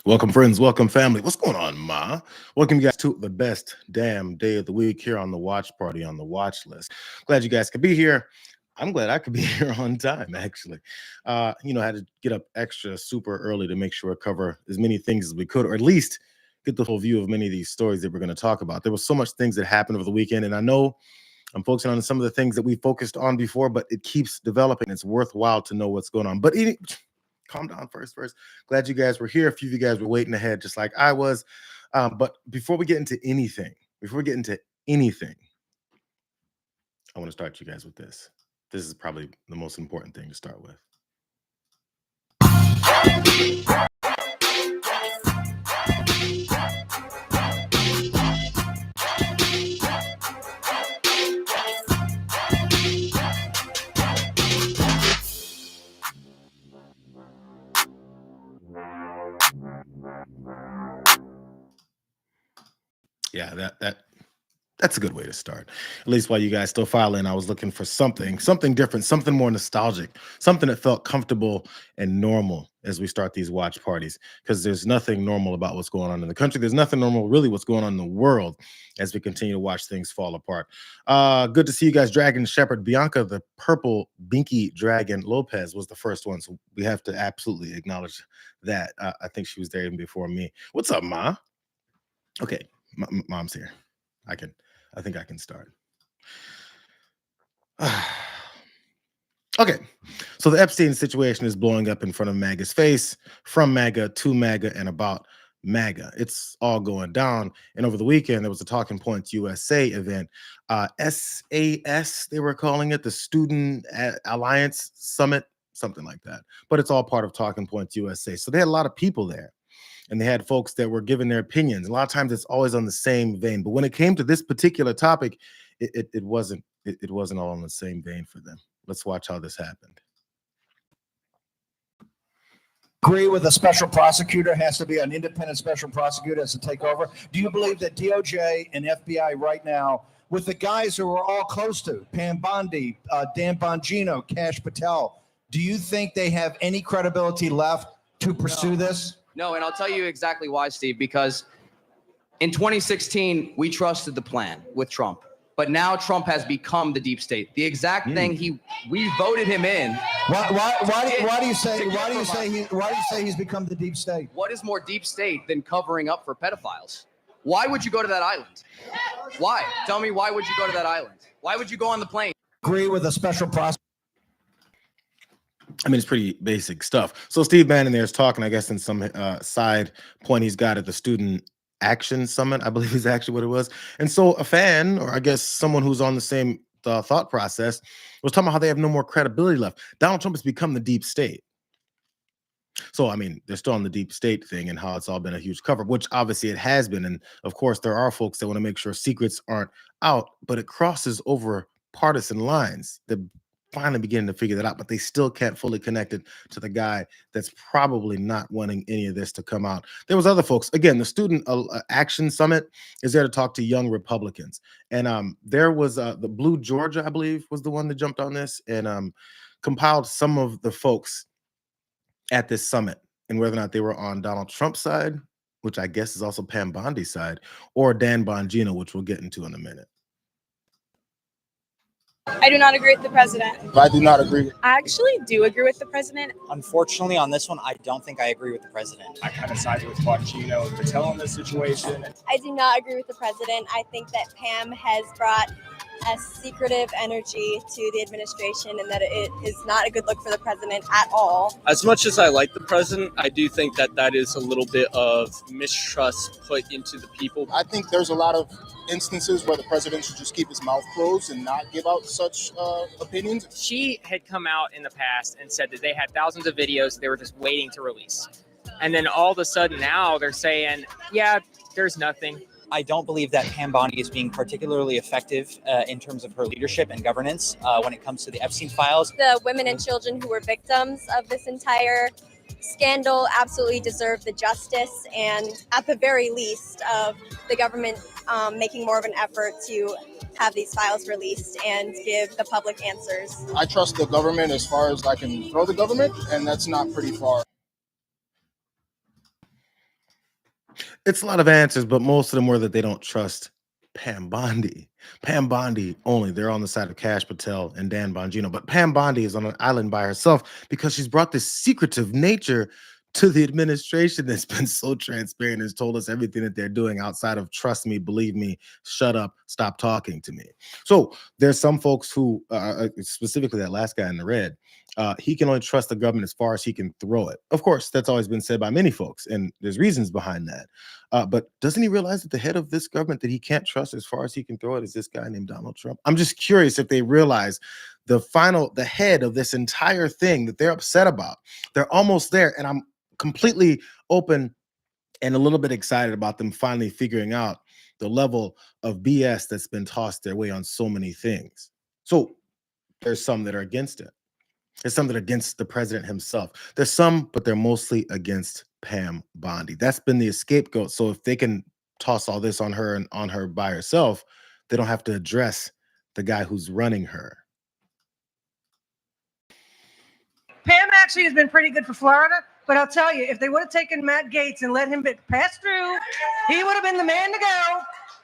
Welcome, friends. Welcome, family. What's going on, Ma? Welcome, you guys, to the best damn day of the week here on the Watch Party on the Watch List. Glad you guys could be here. I'm glad I could be here on time, actually. I had to get up extra super early to make sure I cover as many things as we could, or at least get the full view of many of these stories that we're going to talk about. There was so much things that happened over the weekend, and I know I'm focusing on some of the things that we focused on before, but it keeps developing. It's worthwhile to know what's going on. But calm down first. Glad you guys were here. A few of you guys were waiting ahead, just like I was. But before we get into anything, I want to start you guys with this. This is probably the most important thing to start with. Yeah, that's a good way to start. At least while you guys still file in, I was looking for something different, something more nostalgic, something that felt comfortable and normal as we start these watch parties. Because there's nothing normal about what's going on in the country. There's nothing normal, really, what's going on in the world as we continue to watch things fall apart. Good to see you guys. Dragon Shepherd Bianca, the purple binky dragon Lopez was the first one, so we have to absolutely acknowledge that. I think she was there even before me. What's up, Ma? Okay, Mom's here. I think I can start. Okay, so the Epstein situation is blowing up in front of MAGA's face, from MAGA to MAGA and about MAGA. It's all going down. And over the weekend, there was a Talking Points USA event, SAS, they were calling it, the Student Alliance Summit, something like that. But it's all part of Talking Points USA. So they had a lot of people there, and they had folks that were giving their opinions. A lot of times it's always on the same vein, but when it came to this particular topic, it wasn't all on the same vein for them. Let's watch how this happened. Agree with a special prosecutor has to be an independent special prosecutor has to take over. Do you believe that DOJ and FBI right now, with the guys who are all close to Pam Bondi, Dan Bongino, Kash Patel, do you think they have any credibility left to pursue this? No, and I'll tell you exactly why, Steve, because in 2016, we trusted the plan with Trump. But now Trump has become the deep state. The exact thing we voted him in. Why do you say he's become the deep state? What is more deep state than covering up for pedophiles? Why would you go to that island? Why? Tell me, why would you go to that island? Why would you go on the plane? Agree with a special prosecutor. I mean, it's pretty basic stuff. So Steve Bannon there is talking, I guess, in some side point he's got at the Student Action Summit, I believe is actually what it was. And so a fan, or I guess someone who's on the same thought process, was talking about how they have no more credibility left. Donald Trump has become the deep state. So, I mean, they're still on the deep state thing and how it's all been a huge cover, which obviously it has been. And of course, there are folks that want to make sure secrets aren't out, but it crosses over partisan lines. They're finally beginning to figure that out, but they still can't fully connect it to the guy that's probably not wanting any of this to come out. There was other folks. Again, the Student Action Summit is there to talk to young Republicans. And there was the Blue Georgia, I believe, was the one that jumped on this and compiled some of the folks at this summit and whether or not they were on Donald Trump's side, which I guess is also Pam Bondi's side, or Dan Bongino, which we'll get into in a minute. I do not agree with the president. I do not agree. I actually do agree with the president. Unfortunately, on this one, I don't think I agree with the president. I kind of side with Bongino and Patel in this situation. I do not agree with the president. I think that Pam has brought a secretive energy to the administration and that it is not a good look for the president at all. As much as I like the president, I do think that is a little bit of mistrust put into the people. I think there's a lot of instances where the president should just keep his mouth closed and not give out such opinions. She had come out in the past and said that they had thousands of videos they were just waiting to release. And then all of a sudden now they're saying, yeah, there's nothing. I don't believe that Pam Bondi is being particularly effective in terms of her leadership and governance when it comes to the Epstein files. The women and children who were victims of this entire scandal absolutely deserve the justice, and at the very least of the government making more of an effort to have these files released and give the public answers. I trust the government as far as I can throw the government, and that's not pretty far. It's a lot of answers, but most of them were that they don't trust Pam Bondi. Pam Bondi only. They're on the side of Kash Patel and Dan Bongino. But Pam Bondi is on an island by herself because she's brought this secretive nature to the administration that's been so transparent and has told us everything that they're doing outside of trust me, believe me, shut up, stop talking to me. So there's some folks who, specifically that last guy in the red, he can only trust the government as far as he can throw it. Of course, that's always been said by many folks, and there's reasons behind that. But doesn't he realize that the head of this government that he can't trust as far as he can throw it is this guy named Donald Trump? I'm just curious if they realize the head of this entire thing that they're upset about. They're almost there, and I'm completely open and a little bit excited about them finally figuring out the level of BS that's been tossed their way on so many things. So there's some that are against it. There's some that are against the president himself. There's some, but they're mostly against Pam Bondi. That's been the scapegoat. So if they can toss all this on her and on her by herself, they don't have to address the guy who's running her. Pam actually has been pretty good for Florida, but I'll tell you, if they would have taken Matt Gaetz and let him pass through, he would have been the man to go.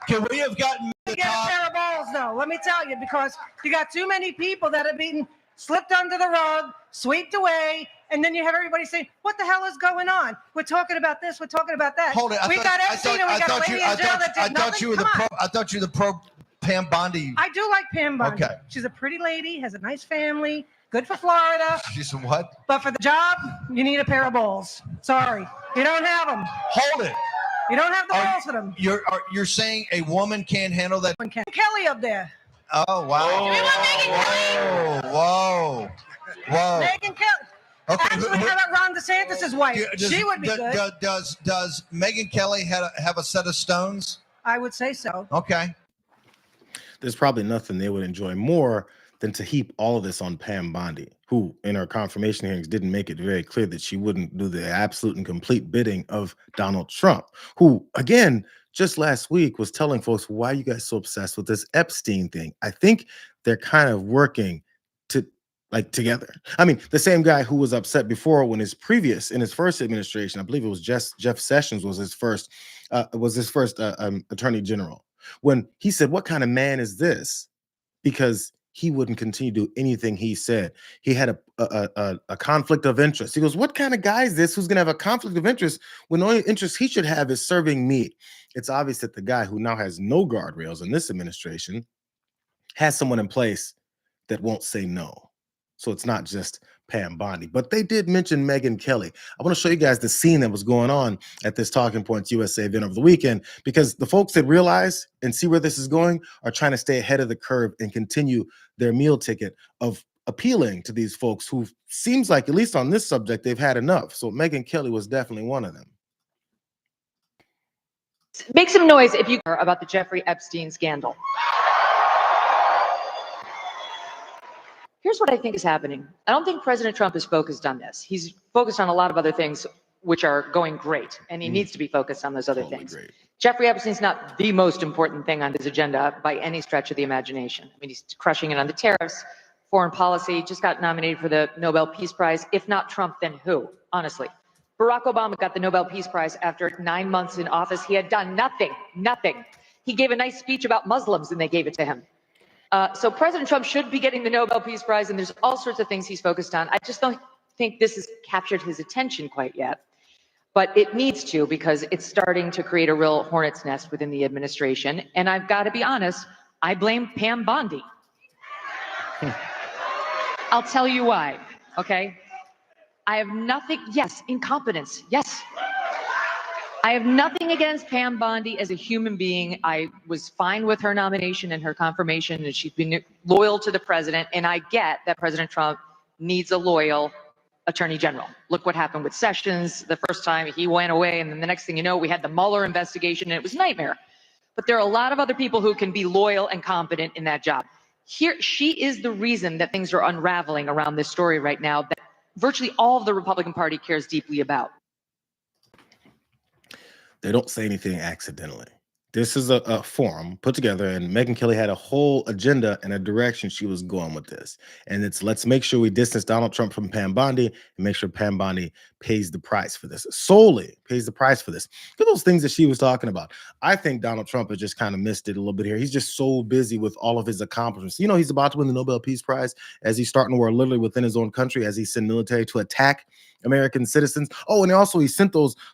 Can we have gotten to get a pair of balls, though? Let me tell you, because you got too many people that have been slipped under the rug, swept away, and then you have everybody saying, "What the hell is going on? We're talking about this. We're talking about that." Hold it. We got Epstein and we got a lady in jail that did nothing. I thought you were the pro Pam Bondi. I do like Pam Bondi. Okay. She's a pretty lady, has a nice family, good for Florida. She's a what? But for the job, you need a pair of balls. Sorry, you don't have them. Hold it. You don't have the balls for them. You're saying a woman can't handle that? Kelly up there. Oh wow! Whoa! Megyn Kelly. Okay. Actually, how about Ron DeSantis' wife? She would be good. Does Megyn Kelly have a set of stones? I would say so. Okay. There's probably nothing they would enjoy more than to heap all of this on Pam Bondi, who in her confirmation hearings didn't make it very clear that she wouldn't do the absolute and complete bidding of Donald Trump, who, again, just last week was telling folks, why are you guys so obsessed with this Epstein thing? I think they're kind of working together. I mean, the same guy who was upset before when in his first administration, I believe it was Jeff Sessions was his first attorney general, when he said, what kind of man is this? Because he wouldn't continue to do anything he said. He had a conflict of interest. He goes, what kind of guy is this who's going to have a conflict of interest when the only interest he should have is serving meat? It's obvious that the guy who now has no guardrails in this administration has someone in place that won't say no. So it's not just Pam Bondi, but they did mention Megyn Kelly. I want to show you guys the scene that was going on at this Talking Points USA event over the weekend, because the folks that realize and see where this is going are trying to stay ahead of the curve and continue their meal ticket of appealing to these folks who seems like, at least on this subject, they've had enough. So Megyn Kelly was definitely one of them. Make some noise if you care about the Jeffrey Epstein scandal. Here's what I think is happening. I don't think President Trump is focused on this. He's focused on a lot of other things which are going great, and he needs to be focused on those other things. Great. Jeffrey Epstein's not the most important thing on his agenda by any stretch of the imagination. I mean, he's crushing it on the tariffs, foreign policy, just got nominated for the Nobel Peace Prize. If not Trump, then who? Honestly. Barack Obama got the Nobel Peace Prize after 9 months in office. He had done nothing. He gave a nice speech about Muslims and they gave it to him. So President Trump should be getting the Nobel Peace Prize, and there's all sorts of things he's focused on. I just don't think this has captured his attention quite yet. But it needs to, because it's starting to create a real hornet's nest within the administration. And I've got to be honest, I blame Pam Bondi. I'll tell you why, okay? I have nothing, yes, incompetence, yes. I have nothing against Pam Bondi as a human being. I was fine with her nomination and her confirmation, and she's been loyal to the president. And I get that President Trump needs a loyal attorney general. Look what happened with Sessions. The first time he went away, and then the next thing you know, we had the Mueller investigation, and it was a nightmare. But there are a lot of other people who can be loyal and competent in that job. Here, she is the reason that things are unraveling around this story right now that virtually all of the Republican Party cares deeply about. They don't say anything accidentally. This is a forum put together, and Megyn Kelly had a whole agenda and a direction she was going with this. And it's let's make sure we distance Donald Trump from Pam Bondi and make sure Pam Bondi pays the price for this, solely pays the price for this. For those things that she was talking about. I think Donald Trump has just kind of missed it a little bit here. He's just so busy with all of his accomplishments. You know, he's about to win the Nobel Peace Prize as he's starting a war literally within his own country, as he sent military to attack American citizens. Oh, and also he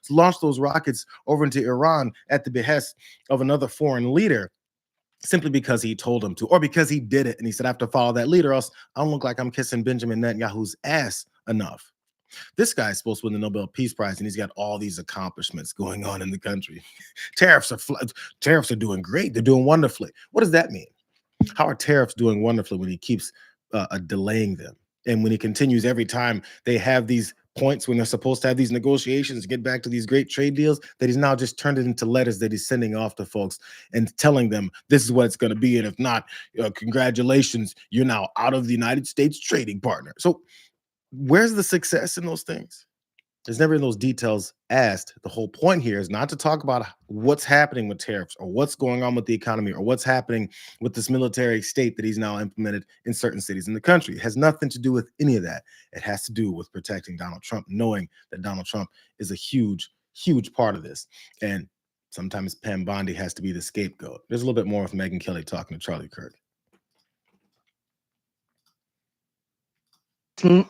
launched those rockets over into Iran at the behest of another foreign leader, simply because he told him to, or because he did it. And he said, I have to follow that leader, else I don't look like I'm kissing Benjamin Netanyahu's ass enough. This guy's supposed to win the Nobel Peace Prize, and he's got all these accomplishments going on in the country. Tariffs are doing great. They're doing wonderfully. What does that mean? How are tariffs doing wonderfully when he keeps delaying them? And when he continues every time they have these points when they're supposed to have these negotiations to get back to these great trade deals, that he's now just turned it into letters that he's sending off to folks and telling them this is what it's going to be. And if not, congratulations, you're now out of the United States trading partner. So where's the success in those things? There's never in those details asked. The whole point here is not to talk about what's happening with tariffs or what's going on with the economy or what's happening with this military state that he's now implemented in certain cities in the country. It has nothing to do with any of that. It has to do with protecting Donald Trump, knowing that Donald Trump is a huge, huge part of this. And sometimes Pam Bondi has to be the scapegoat. There's a little bit more with Megyn Kelly talking to Charlie Kirk.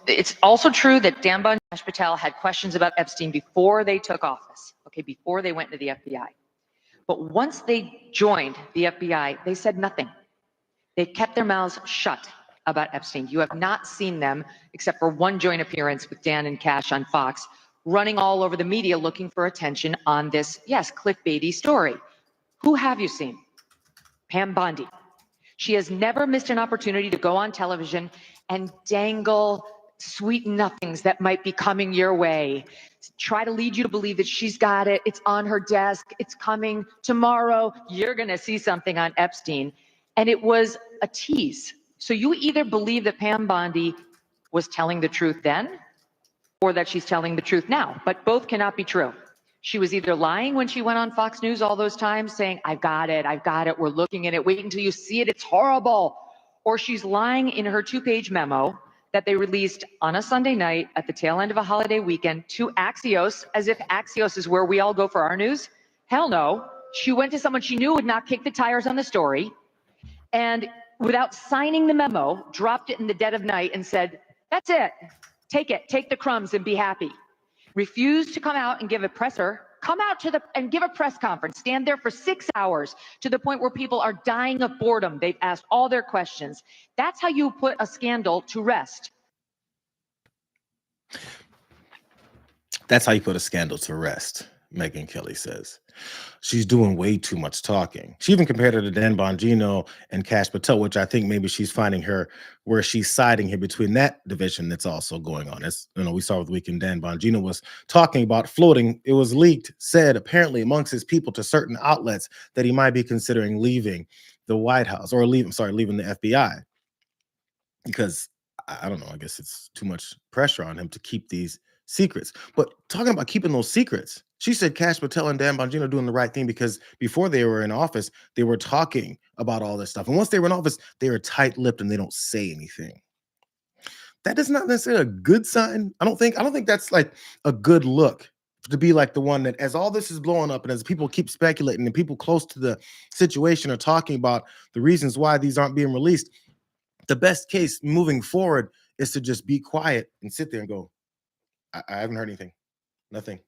It's also true that Dan Bondi and Kash Patel had questions about Epstein before they took office, okay, before they went into the FBI. But once they joined the FBI, they said nothing. They kept their mouths shut about Epstein. You have not seen them, except for one joint appearance with Dan and Kash on Fox, running all over the media looking for attention on this, yes, clickbaity story. Who have you seen? Pam Bondi. She has never missed an opportunity to go on television and dangle sweet nothings that might be coming your way. Try to lead you to believe that she's got it. It's on her desk. It's coming tomorrow. You're going to see something on Epstein. And it was a tease. So you either believe that Pam Bondi was telling the truth then or that she's telling the truth now. But both cannot be true. She was either lying when she went on Fox News all those times saying, I've got it, we're looking at it, wait until you see it, it's horrible. Or she's lying in her 2-page memo that they released on a Sunday night at the tail end of a holiday weekend to Axios, as if Axios is where we all go for our news. Hell no. She went to someone she knew would not kick the tires on the story, and without signing the memo, dropped it in the dead of night and said, that's it, take the crumbs and be happy. Refused to come out and give a presser, and give a press conference, stand there for 6 hours to the point where people are dying of boredom. They've asked all their questions. That's how you put a scandal to rest. That's how you put a scandal to rest, Megyn Kelly says. She's doing way too much talking. She even compared her to Dan Bongino and Kash Patel, which I think maybe she's finding her where she's siding here between that division that's also going on. As you know, we saw with the weekend, Dan Bongino was talking about floating. It was leaked, said apparently amongst his people to certain outlets that he might be considering leaving the White House or leaving the FBI. Because I don't know, I guess it's too much pressure on him to keep these secrets. But talking about keeping those secrets, she said Kash Patel and Dan Bongino are doing the right thing because before they were in office, they were talking about all this stuff. And once they were in office, they were tight-lipped and they don't say anything. That is not necessarily a good sign. I don't think that's like a good look to be like the one that, as all this is blowing up and as people keep speculating and people close to the situation are talking about the reasons why these aren't being released, the best case moving forward is to just be quiet and sit there and go, I haven't heard anything. Nothing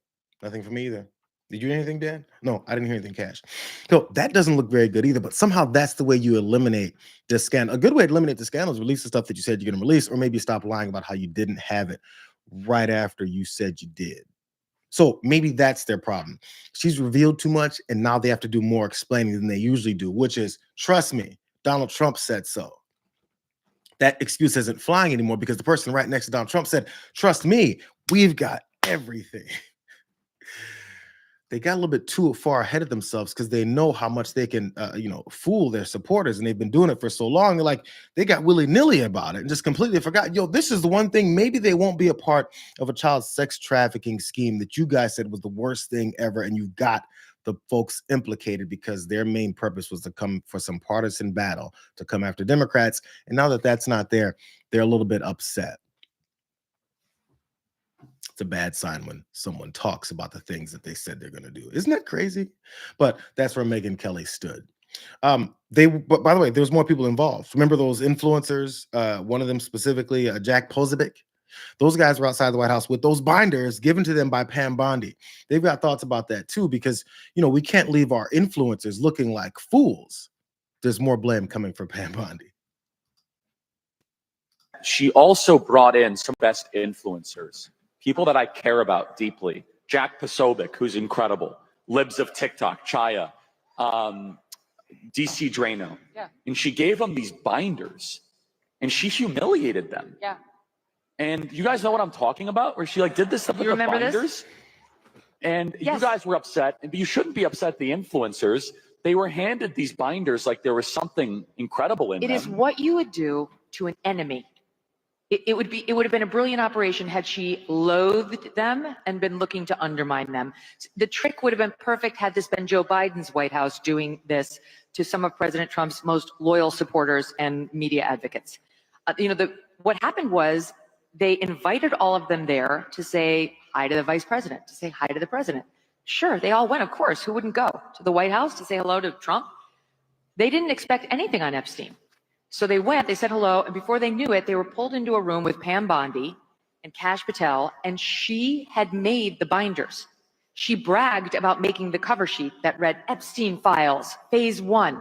from me either. Did you hear anything, Dan? No, I didn't hear anything, Kash. So that doesn't look very good either, but somehow that's the way you eliminate the scandal. A good way to eliminate the scandal is release the stuff that you said you're going to release, or maybe stop lying about how you didn't have it right after you said you did. So maybe that's their problem. She's revealed too much, and now they have to do more explaining than they usually do, which is, trust me, Donald Trump said so. That excuse isn't flying anymore because the person right next to Donald Trump said, trust me, we've got everything. they got a little bit too far ahead of themselves because they know how much they can, fool their supporters, and they've been doing it for so long. They're like, they got willy-nilly about it and just completely forgot. Yo, this is the one thing. Maybe they won't be a part of a child sex trafficking scheme that you guys said was the worst thing ever, and you got the folks implicated because their main purpose was to come for some partisan battle to come after Democrats. And now that that's not there, they're a little bit upset. It's a bad sign when someone talks about the things that they said they're going to do. Isn't that crazy? But that's where Megyn Kelly stood. But by the way, there was more people involved. Remember those influencers? One of them specifically, Jack Posobiec. Those guys were outside the White House with those binders given to them by Pam Bondi. They've got thoughts about that too, because we can't leave our influencers looking like fools. There's more blame coming for Pam Bondi. She also brought in some best influencers, people that I care about deeply. Jack Posobiec, who's incredible. Libs of TikTok, Chaya, DC Drano. Yeah. And she gave them these binders and she humiliated them. Yeah. And you guys know what I'm talking about? Where she did this stuff with the binders. This? And Yes. you guys were upset. But you shouldn't be upset, the influencers. They were handed these binders like there was something incredible in them. It is what you would do to an enemy. It would have been a brilliant operation had she loathed them and been looking to undermine them. The trick would have been perfect had this been Joe Biden's White House doing this to some of President Trump's most loyal supporters and media advocates. What happened was they invited all of them there to say hi to the vice president, to say hi to the president. Sure, they all went, of course. Who wouldn't go to the White House to say hello to Trump? They didn't expect anything on Epstein. So they went, they said hello, and before they knew it, they were pulled into a room with Pam Bondi and Kash Patel, and she had made the binders. She bragged about making the cover sheet that read Epstein Files, Phase 1,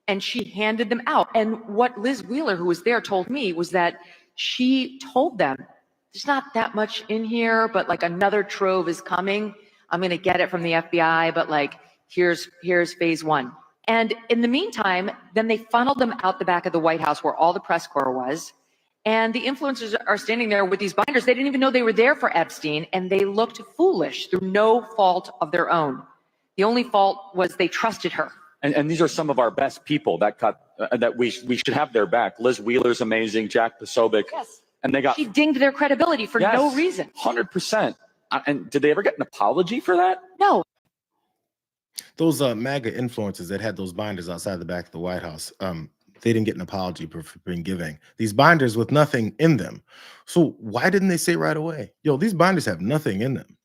and she handed them out. And what Liz Wheeler, who was there, told me was that she told them, there's not that much in here, but another trove is coming. I'm going to get it from the FBI, but here's Phase 1. And in the meantime, then they funneled them out the back of the White House where all the press corps was. And the influencers are standing there with these binders. They didn't even know they were there for Epstein, and they looked foolish through no fault of their own. The only fault was they trusted her. And these are some of our best people that we should have their back. Liz Wheeler's amazing, Jack Posobiec. Yes. And they got She dinged their credibility for no reason. 100%. And did they ever get an apology for that? No. Those MAGA influencers that had those binders outside the back of the White House, they didn't get an apology for being giving these binders with nothing in them. So why didn't they say right away, yo, these binders have nothing in them?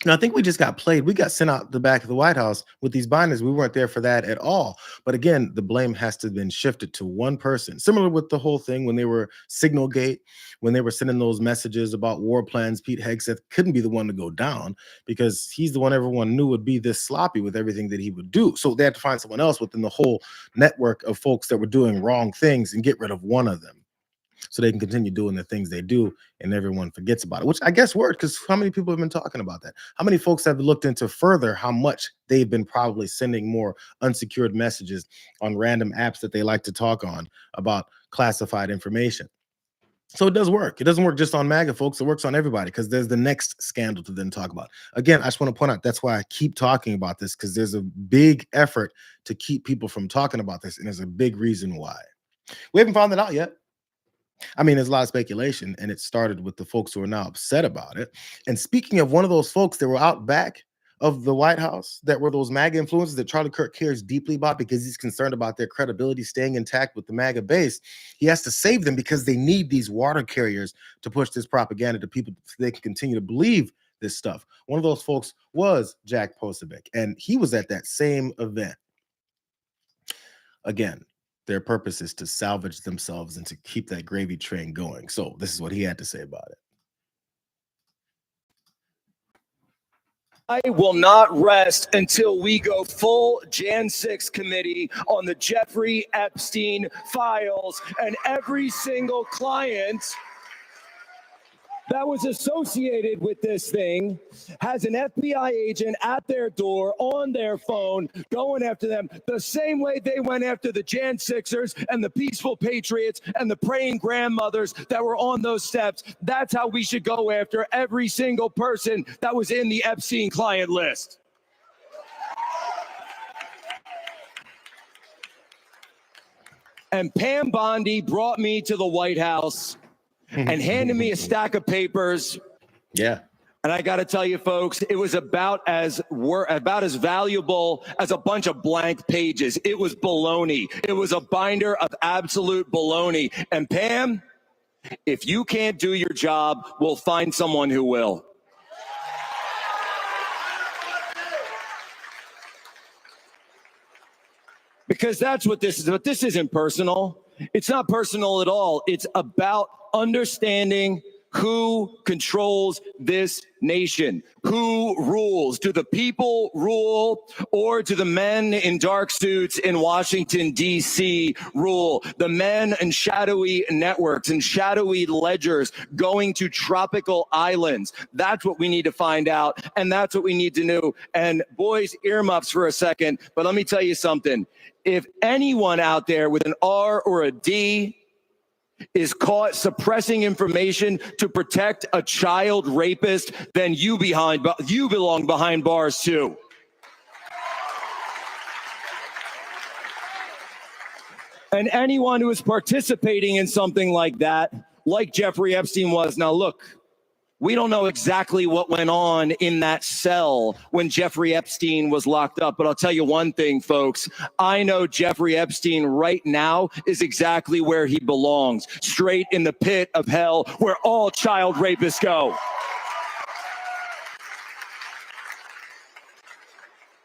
And I think we just got played. We got sent out the back of the White House with these binders. We weren't there for that at all. But again, the blame has to have been shifted to one person. Similar with the whole thing when they were Signalgate, when they were sending those messages about war plans. Pete Hegseth couldn't be the one to go down because he's the one everyone knew would be this sloppy with everything that he would do. So they had to find someone else within the whole network of folks that were doing wrong things and get rid of one of them, so they can continue doing the things they do and everyone forgets about it, which I guess worked, because how many people have been talking about that? How many folks have looked into further how much they've been probably sending more unsecured messages on random apps that they like to talk on about classified information? So it does work. It doesn't work just on MAGA folks. It works on everybody because there's the next scandal to then talk about. Again, I just want to point out that's why I keep talking about this, because there's a big effort to keep people from talking about this, and there's a big reason why. We haven't found that out yet. I mean, there's a lot of speculation, and it started with the folks who are now upset about it. And speaking of one of those folks that were out back of the White House, that were those MAGA influencers that Charlie Kirk cares deeply about because he's concerned about their credibility staying intact with the MAGA base, he has to save them because they need these water carriers to push this propaganda to people so they can continue to believe this stuff. One of those folks was Jack Posobiec, and he was at that same event. Again, their purpose is to salvage themselves and to keep that gravy train going. So this is what he had to say about it. I will not rest until we go full Jan 6 committee on the Jeffrey Epstein files and every single client that was associated with this thing has an FBI agent at their door on their phone going after them the same way they went after the Jan 6ers and the peaceful patriots and the praying grandmothers that were on those steps. That's how we should go after every single person that was in the Epstein client list. And Pam Bondi brought me to the White House and handed me a stack of papers. Yeah. And I got to tell you, folks, it was about as valuable as a bunch of blank pages. It was baloney. It was a binder of absolute baloney. And Pam, if you can't do your job, we'll find someone who will. Because that's what this is. But this isn't personal. It's not personal at all. It's about understanding who controls this nation, who rules. Do the people rule, or do the men in dark suits in Washington, D.C. rule? The men in shadowy networks and shadowy ledgers going to tropical islands. That's what we need to find out, and that's what we need to know. And boys, earmuffs for a second, but let me tell you something. If anyone out there with an R or a D is caught suppressing information to protect a child rapist, then you belong behind bars too. And anyone who is participating in something like that, like Jeffrey Epstein was. Now look, we don't know exactly what went on in that cell when Jeffrey Epstein was locked up. But I'll tell you one thing, folks. I know Jeffrey Epstein right now is exactly where he belongs, straight in the pit of hell where all child rapists go.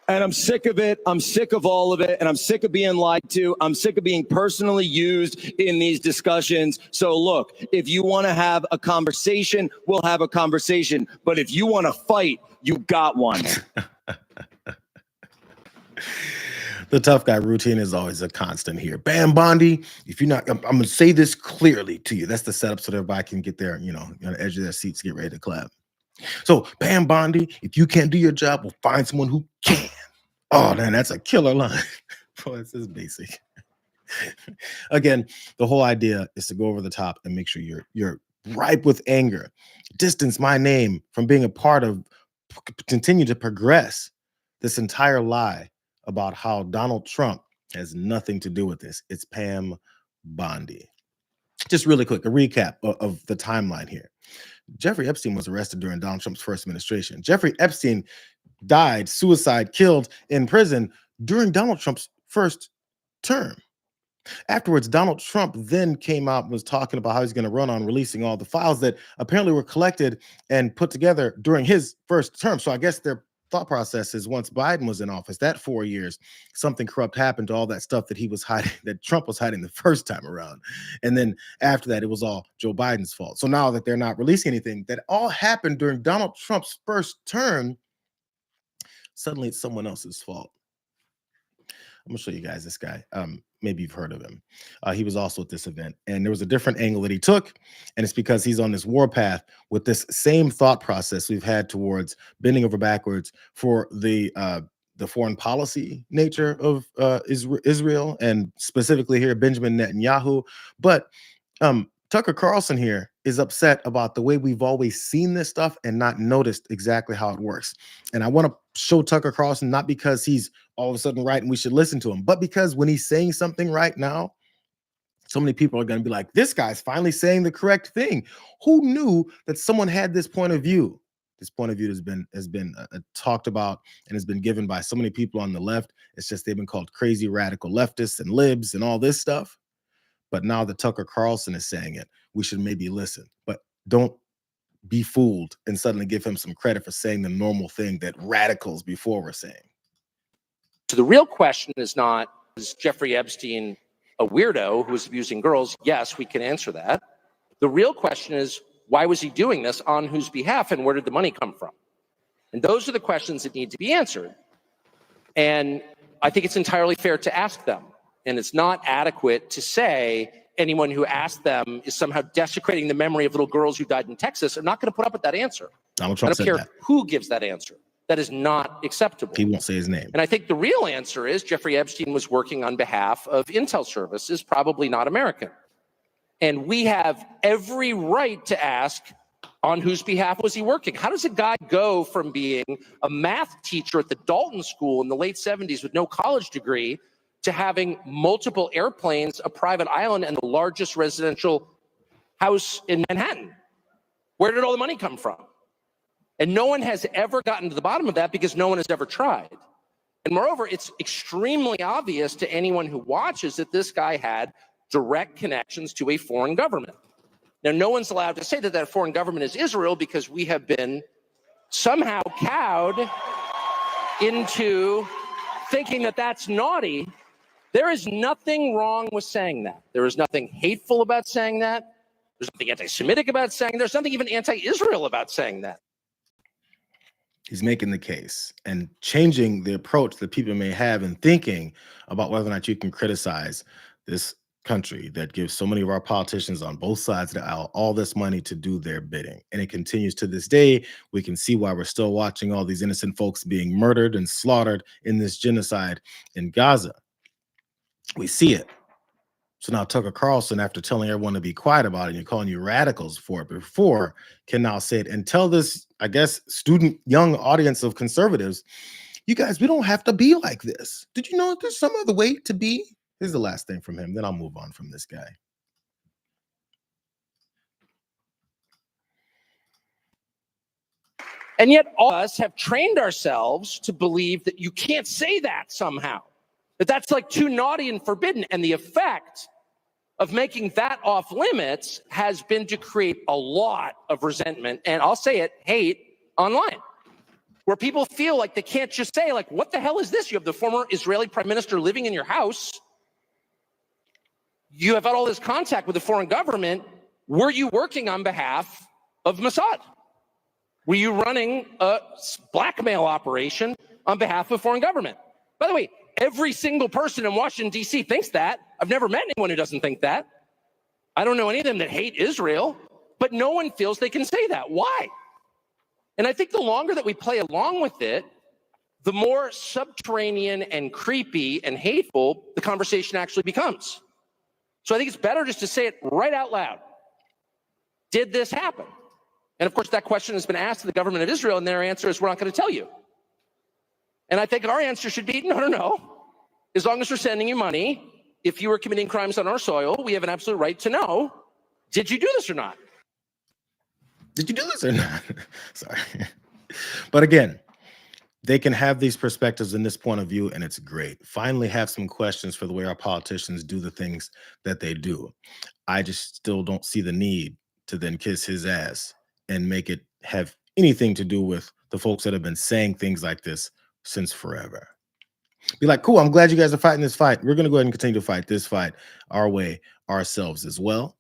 And I'm sick of it. I'm sick of all of it. And I'm sick of being lied to. I'm sick of being personally used in these discussions. So look, if you want to have a conversation, we'll have a conversation. But if you want to fight, you got one. The tough guy routine is always a constant here. Pam Bondi, if you're not, I'm going to say this clearly to you. That's the setup so that everybody can get there, on the edge of their seats, get ready to clap. So, Pam Bondi, if you can't do your job, we'll find someone who can. Oh, man, that's a killer line. Boy, this is basic. Again, the whole idea is to go over the top and make sure you're ripe with anger. Distance my name from being a part of, continue to progress this entire lie about how Donald Trump has nothing to do with this. It's Pam Bondi. Just really quick, a recap of the timeline here. Jeffrey Epstein was arrested during Donald Trump's first administration. Jeffrey Epstein died, suicide, killed in prison during Donald Trump's first term. Afterwards, Donald Trump then came out and was talking about how he's going to run on releasing all the files that apparently were collected and put together during his first term. So I guess their thought process is once Biden was in office, that 4 years, something corrupt happened to all that stuff that he was hiding, that Trump was hiding the first time around. And then after that, it was all Joe Biden's fault. So now that they're not releasing anything, that all happened during Donald Trump's first term, suddenly it's someone else's fault. I'm gonna show you guys this guy. Maybe you've heard of him. He was also at this event, and there was a different angle that he took, and it's because he's on this warpath with this same thought process we've had towards bending over backwards for the foreign policy nature of Israel, and specifically here Benjamin Netanyahu. But Tucker Carlson here is upset about the way we've always seen this stuff and not noticed exactly how it works. And I want to show Tucker Carlson, not because he's all of a sudden right and we should listen to him, but because when he's saying something right now, so many people are going to be like, this guy's finally saying the correct thing. Who knew that someone had this point of view? This point of view has been talked about and has been given by so many people on the left. It's just they've been called crazy radical leftists and libs and all this stuff. But now that Tucker Carlson is saying it, we should maybe listen. But don't be fooled and suddenly give him some credit for saying the normal thing that radicals before were saying. So the real question is not, is Jeffrey Epstein a weirdo who was abusing girls? Yes, we can answer that. The real question is, why was he doing this, on whose behalf, and where did the money come from? And those are the questions that need to be answered. And I think it's entirely fair to ask them. And it's not adequate to say anyone who asked them is somehow desecrating the memory of little girls who died in Texas. I'm not going to put up with that answer. Donald Trump I don't care who gives that answer. That is not acceptable. He won't say his name. And I think the real answer is Jeffrey Epstein was working on behalf of intel services, probably not American. And we have every right to ask, on whose behalf was he working? How does a guy go from being a math teacher at the Dalton School in the late 70s with no college degree to having multiple airplanes, a private island, and the largest residential house in Manhattan? Where did all the money come from? And no one has ever gotten to the bottom of that because no one has ever tried. And moreover, it's extremely obvious to anyone who watches that this guy had direct connections to a foreign government. Now, no one's allowed to say that that foreign government is Israel because we have been somehow cowed into thinking that that's naughty. There is nothing wrong with saying that. There is nothing hateful about saying that. There's nothing anti-Semitic about saying that. There's nothing even anti-Israel about saying that. He's making the case and changing the approach that people may have in thinking about whether or not you can criticize this country that gives so many of our politicians on both sides of the aisle all this money to do their bidding. And it continues to this day. We can see why we're still watching all these innocent folks being murdered and slaughtered in this genocide in Gaza. We see it. So now Tucker Carlson, after telling everyone to be quiet about it, and calling you radicals for it before, can now say it and tell this, I guess, young audience of conservatives, you guys, we don't have to be like this. Did you know there's some other way to be? Here's the last thing from him. Then I'll move on from this guy. And yet all of us have trained ourselves to believe that you can't say that somehow, that that's like too naughty and forbidden. And the effect of making that off limits has been to create a lot of resentment, and I'll say it, hate online, where people feel like they can't just say, like, what the hell is this? You have the former Israeli prime minister living in your house. You have had all this contact with the foreign government. Were you working on behalf of Mossad? Were you running a blackmail operation on behalf of foreign government? By the way, every single person in Washington, D.C. thinks that. I've never met anyone who doesn't think that. I don't know any of them that hate Israel, but no one feels they can say that. Why? And I think the longer that we play along with it, the more subterranean and creepy and hateful the conversation actually becomes. So I think it's better just to say it right out loud. Did this happen? And of course, that question has been asked to the government of Israel, and their answer is, we're not going to tell you. And I think our answer should be, no. As long as we're sending you money, if you were committing crimes on our soil, we have an absolute right to know, did you do this or not? Did you do this or not? Sorry. But again, they can have these perspectives and this point of view, and it's great. Finally have some questions for the way our politicians do the things that they do. I just still don't see the need to then kiss his ass and make it have anything to do with the folks that have been saying things like this since forever. Be like, cool, I'm glad you guys are fighting this fight. We're going to go ahead and continue to fight this fight our way, ourselves as well.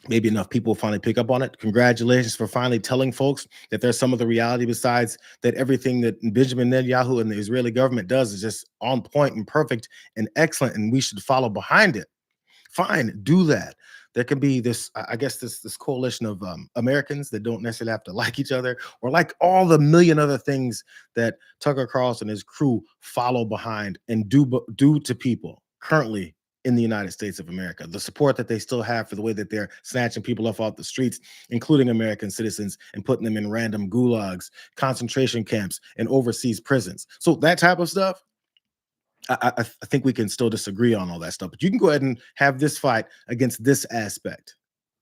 Maybe enough people will finally pick up on it. Congratulations for finally telling folks that there's some of the reality besides that everything that Benjamin Netanyahu and the Israeli government does is just on point and perfect and excellent, and we should follow behind it. Fine, do that. There can be this, I guess, this coalition of Americans that don't necessarily have to like each other or like all the million other things that Tucker Carlson and his crew follow behind and do to people currently in the United States of America. The support that they still have for the way that they're snatching people off the streets, including American citizens, and putting them in random gulags, concentration camps, and overseas prisons. So that type of stuff, I think we can still disagree on all that stuff, but you can go ahead and have this fight against this aspect.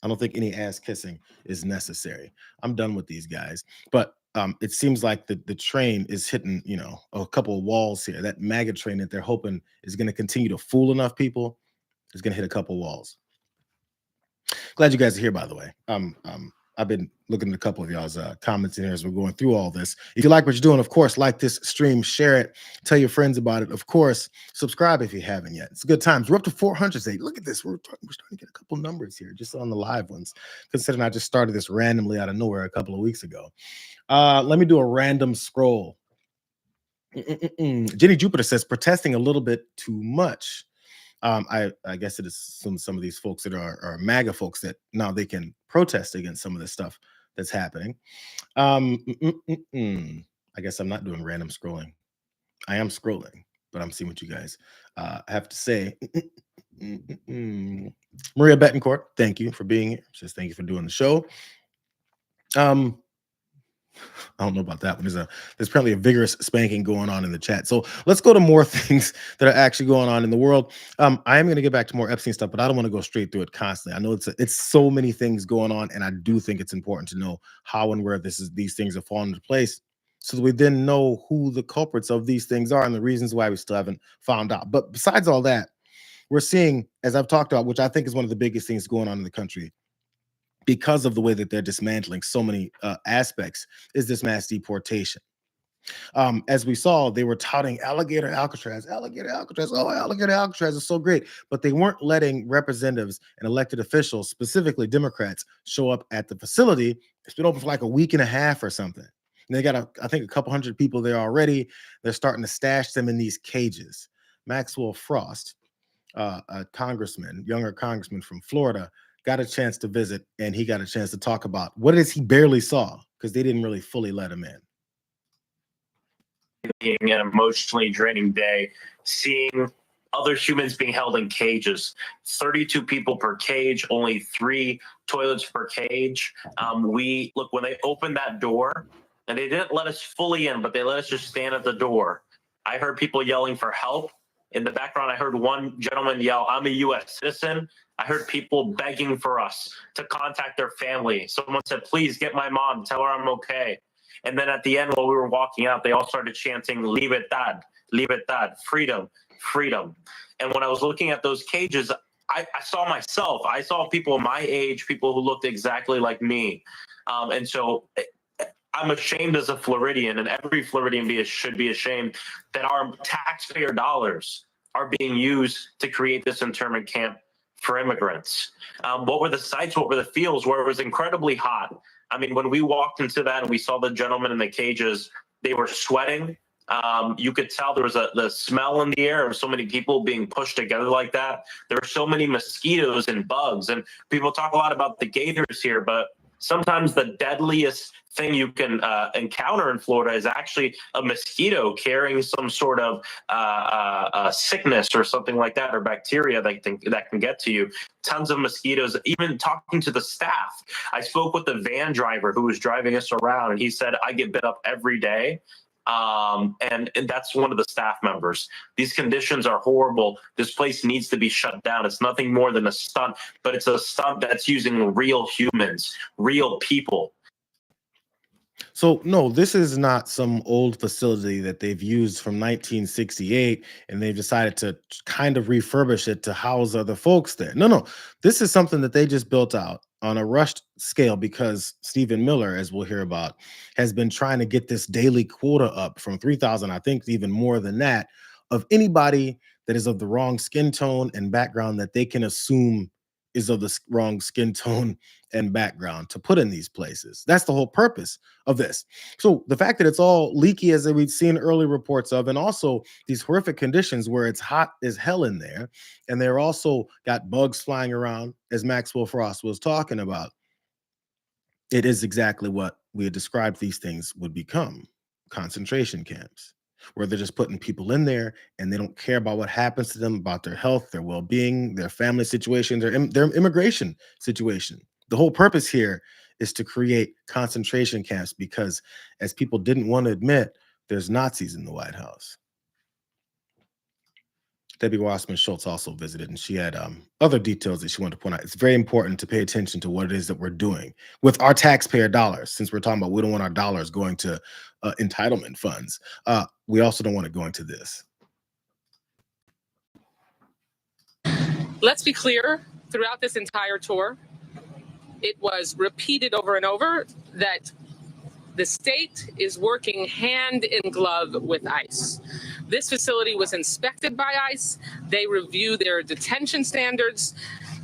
I don't think any ass kissing is necessary. I'm done with these guys, but it seems like the train is hitting, a couple of walls here. That MAGA train that they're hoping is going to continue to fool enough people is going to hit a couple walls. Glad you guys are here, by the way. I've been looking at a couple of y'all's comments in here as we're going through all this. If you like what you're doing, of course, like this stream, share it, tell your friends about it. Of course, subscribe if you haven't yet. It's good times. We're up to 400 today. Look at this. We're starting to get a couple numbers here just on the live ones, considering I just started this randomly out of nowhere a couple of weeks ago. Let me do a random scroll. Jenny Jupiter says, protesting a little bit too much. I guess it assumes some of these folks that are MAGA folks that now they can protest against some of the stuff that's happening. I guess I'm not doing random scrolling. I am scrolling, but I'm seeing what you guys have to say. Maria Betancourt, thank you for being here. Says thank you for doing the show. I don't know about that one. There's apparently a vigorous spanking going on in the chat. So let's go to more things that are actually going on in the world. I am going to get back to more Epstein stuff, but I don't want to go straight through it constantly. I know it's so many things going on, and I do think it's important to know how and where these things have fallen into place, so that we then know who the culprits of these things are and the reasons why we still haven't found out. But besides all that, we're seeing, as I've talked about, which I think is one of the biggest things going on in the country, because of the way that they're dismantling so many aspects, is this mass deportation. As we saw, they were touting Alligator Alcatraz. Alligator Alcatraz. Oh, Alligator Alcatraz is so great. But they weren't letting representatives and elected officials, specifically Democrats, show up at the facility. It's been open for like a week and a half or something. And they got, I think, a couple hundred people there already. They're starting to stash them in these cages. Maxwell Frost, a congressman, younger congressman from Florida, got a chance to visit, and he got a chance to talk about what it is he barely saw, because they didn't really fully let him in. Being an emotionally draining day, seeing other humans being held in cages, 32 people per cage, only 3 toilets per cage. When they opened that door, and they didn't let us fully in, but they let us just stand at the door. I heard people yelling for help. In the background, I heard one gentleman yell, "I'm a U.S. citizen." I heard people begging for us to contact their family. Someone said, "Please get my mom, tell her I'm okay." And then at the end, while we were walking out, they all started chanting, "Libertad, libertad, freedom, freedom." And when I was looking at those cages, I saw myself. I saw people my age, people who looked exactly like me. And so I'm ashamed as a Floridian, and every Floridian should be ashamed that our taxpayer dollars are being used to create this internment camp for immigrants. What were the sites? What were the fields where it was incredibly hot? I mean, when we walked into that and we saw the gentlemen in the cages, they were sweating. You could tell there was the smell in the air of so many people being pushed together like that. There were so many mosquitoes and bugs, and people talk a lot about the gators here, but sometimes the deadliest thing you can encounter in Florida is actually a mosquito carrying some sort of sickness or something like that, or bacteria that can get to you. Tons of mosquitoes. Even talking to the staff, I spoke with the van driver who was driving us around, and he said, "I get bit up every day." And that's one of the staff members. These conditions are horrible. This place needs to be shut down. It's nothing more than a stunt, but it's a stunt that's using real humans, real people. So no, this is not some old facility that they've used from 1968 and they've decided to kind of refurbish it to house other folks there. No, this is something that they just built out on a rushed scale because Stephen Miller, as we'll hear about, has been trying to get this daily quota up from 3,000, I think even more than that, of anybody that is of the wrong skin tone and background that they can assume is of the wrong skin tone and background to put in these places. That's the whole purpose of this. So the fact that it's all leaky, as we've seen early reports of, and also these horrific conditions where it's hot as hell in there, and they're also got bugs flying around, as Maxwell Frost was talking about, it is exactly what we had described these things would become: concentration camps, where they're just putting people in there and they don't care about what happens to them, about their health, their well-being, their family situation, their immigration situation. The whole purpose here is to create concentration camps because, as people didn't want to admit, there's Nazis in the White House. Debbie Wasserman Schultz also visited, and she had other details that she wanted to point out. It's very important to pay attention to what it is that we're doing with our taxpayer dollars. Since we're talking about we don't want our dollars going to entitlement funds, we also don't want it going to this. Let's be clear, throughout this entire tour, it was repeated over and over that the state is working hand in glove with ICE. This facility was inspected by ICE. They review their detention standards.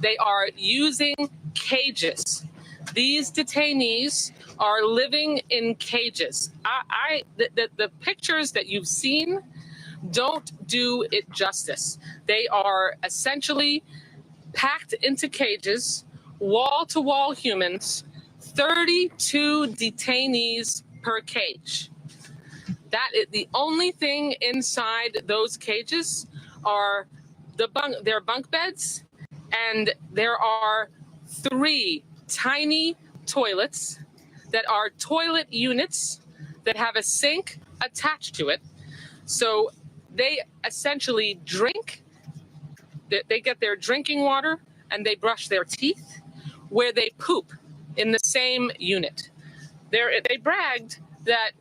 They are using cages. These detainees are living in cages. The pictures that you've seen don't do it justice. They are essentially packed into cages, wall-to-wall humans, 32 detainees per cage. That is the only thing inside those cages are their bunk beds, and there are 3 tiny toilets that are toilet units that have a sink attached to it. So they essentially drink, they get their drinking water and they brush their teeth, where they poop in the same unit. They bragged that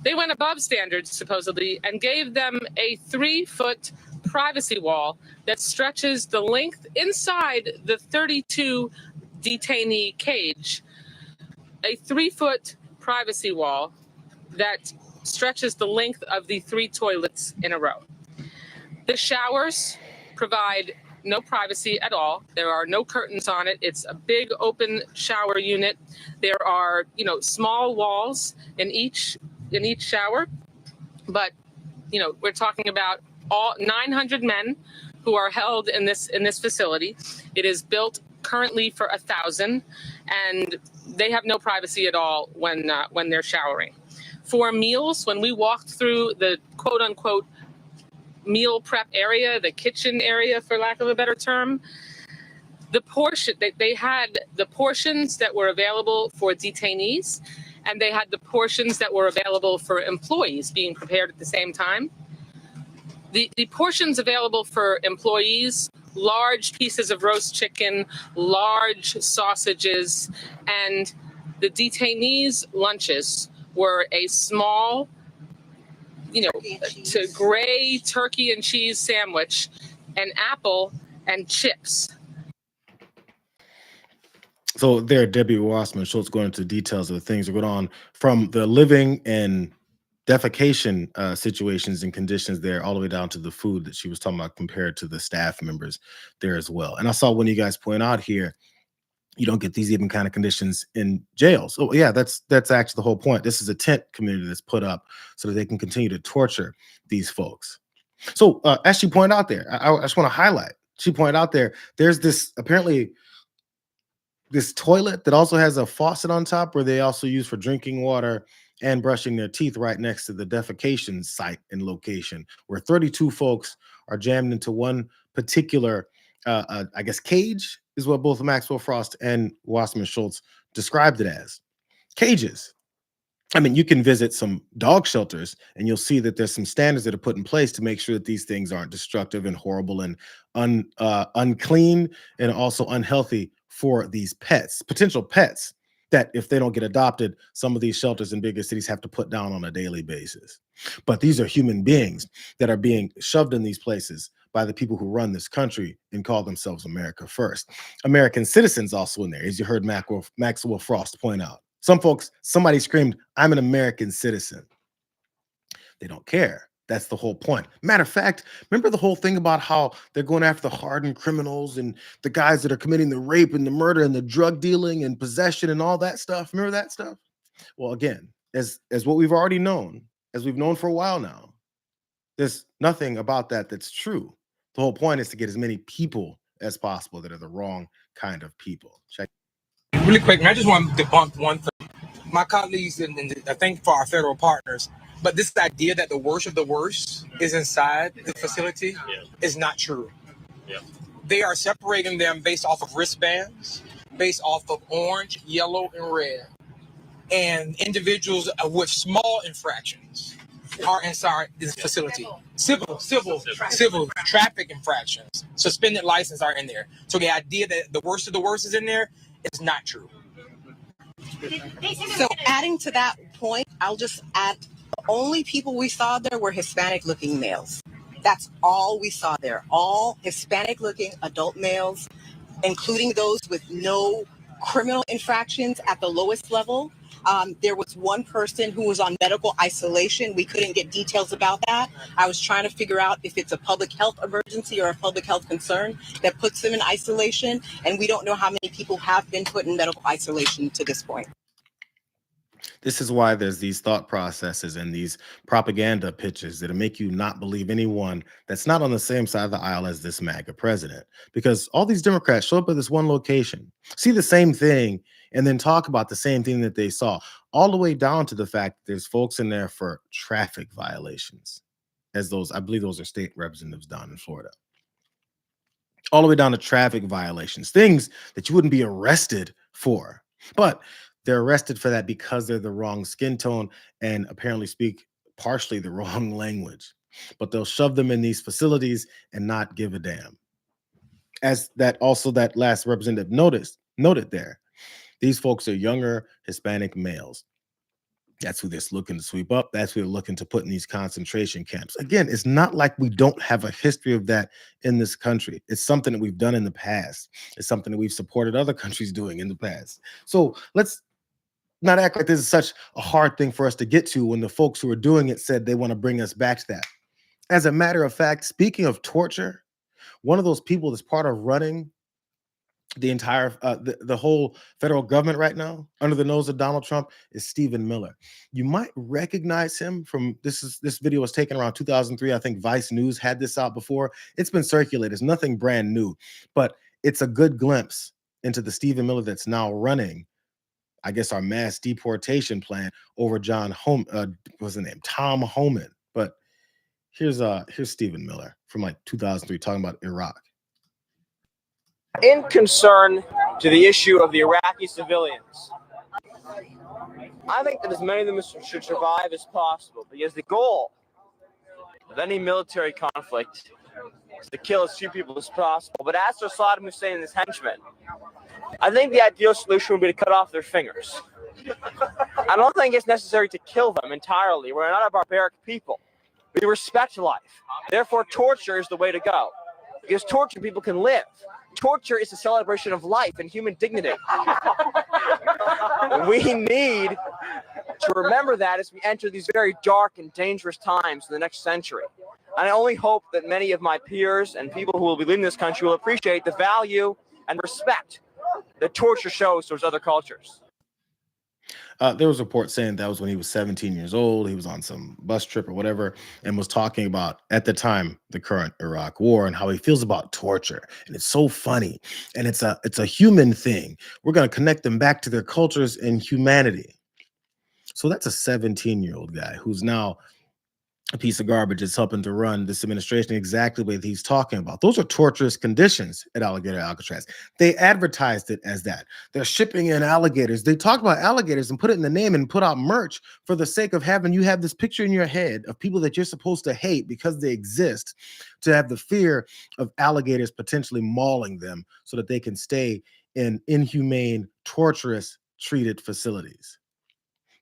they went above standards, supposedly, and gave them a 3-foot privacy wall that stretches the length inside the 32 detainee cage. A 3-foot privacy wall that stretches the length of the 3 toilets in a row. The showers provide no privacy at all. There are no curtains on it. It's a big open shower unit. There are, small walls in each shower, but we're talking about all 900 men who are held in this facility. It is built currently for 1,000, and they have no privacy at all when they're showering. For meals, when we walked through the quote unquote meal prep area, the kitchen area, for lack of a better term, they had the portions that were available for detainees, and they had the portions that were available for employees being prepared at the same time. The portions available for employees, large pieces of roast chicken, large sausages, and the detainees' lunches were a small, to gray turkey and cheese sandwich, an apple, and chips. So there, Debbie Wasserman Schultz going into details of the things that went on from the living and defecation situations and conditions there, all the way down to the food that she was talking about compared to the staff members there as well. And I saw one of you guys point out here, you don't get these even kind of conditions in jail. So yeah, that's actually the whole point. This is a tent community that's put up so that they can continue to torture these folks. So as she pointed out there, I just want to highlight, she pointed out there's this apparently this toilet that also has a faucet on top where they also use for drinking water and brushing their teeth right next to the defecation site and location, where 32 folks are jammed into one particular, I guess, cage is what both Maxwell Frost and Wasserman Schultz described it as. Cages. I mean, you can visit some dog shelters and you'll see that there's some standards that are put in place to make sure that these things aren't destructive and horrible and unclean and also unhealthy for these pets, potential pets, that if they don't get adopted, some of these shelters in bigger cities have to put down on a daily basis. But these are human beings that are being shoved in these places by the people who run this country and call themselves America First. American citizens also in there, as you heard Maxwell Frost point out. Some folks, somebody screamed, "I'm an American citizen." They don't care. That's the whole point. Matter of fact, remember the whole thing about how they're going after the hardened criminals and the guys that are committing the rape and the murder and the drug dealing and possession and all that stuff? Remember that stuff? Well, again, as what we've already known, as we've known for a while now, there's nothing about that that's true. The whole point is to get as many people as possible that are the wrong kind of people. Check. Really quick, I just want to debunk one thing. My colleagues and I think for our federal partners, but this idea that the worst of the worst is inside the facility is not true. Yeah. They are separating them based off of wristbands, based off of orange, yellow, and red. And individuals with small infractions are inside this facility. Civil traffic infractions, suspended license are in there. So the idea that the worst of the worst is in there is not true. So adding to that point, I'll just add the only people we saw there were Hispanic looking males. That's all we saw there. All Hispanic looking adult males, including those with no criminal infractions at the lowest level. There was one person who was on medical isolation. We couldn't get details about that. I was trying to figure out if it's a public health emergency or a public health concern that puts them in isolation. And we don't know how many people have been put in medical isolation to this point. This is why there's these thought processes and these propaganda pitches that make you not believe anyone that's not on the same side of the aisle as this MAGA president. Because all these Democrats show up at this one location, see the same thing, and then talk about the same thing that they saw, all the way down to the fact that there's folks in there for traffic violations, as those, I believe those are state representatives down in Florida. All the way down to traffic violations, things that you wouldn't be arrested for. But They're arrested for that because they're the wrong skin tone and apparently speak partially the wrong language. But they'll shove them in these facilities and not give a damn. As that last representative noted there, these folks are younger Hispanic males. That's who they're looking to sweep up. That's who they're looking to put in these concentration camps. Again, it's not like we don't have a history of that in this country. It's something that we've done in the past. It's something that we've supported other countries doing in the past. So let's not act like this is such a hard thing for us to get to when the folks who are doing it said they want to bring us back to that. As a matter of fact, speaking of torture, one of those people that's part of running the entire the whole federal government right now under the nose of Donald Trump is Stephen Miller. You might recognize him from this video was taken around 2003. I think Vice News had this out before. It's been circulated. It's nothing brand new, but it's a good glimpse into the Stephen Miller that's now running, I guess, our mass deportation plan over Tom Homan. But here's Stephen Miller from like 2003 talking about Iraq. In concern to the issue of the Iraqi civilians, I think that as many of them should survive as possible, because the goal of any military conflict is to kill as few people as possible. But as for Saddam Hussein and his henchmen, I think the ideal solution would be to cut off their fingers. I don't think it's necessary to kill them entirely. We're not a barbaric people. We respect life. Therefore, torture is the way to go, because torture people can live. Torture is a celebration of life and human dignity. We need to remember that as we enter these very dark and dangerous times in the next century. And I only hope that many of my peers and people who will be leading this country will appreciate the value and respect that torture shows towards other cultures. There was a report saying that was when he was 17 years old. He was on some bus trip or whatever and was talking about, at the time, the current Iraq war and how he feels about torture. And it's so funny. And it's a human thing. We're going to connect them back to their cultures and humanity. So that's a 17-year-old guy who's now a piece of garbage is helping to run this administration exactly what he's talking about. Those are torturous conditions at Alligator Alcatraz. They advertised it as that. They're shipping in alligators. They talk about alligators and put it in the name and put out merch for the sake of having you have this picture in your head of people that you're supposed to hate because they exist, to have the fear of alligators potentially mauling them so that they can stay in inhumane, torturous, treated facilities.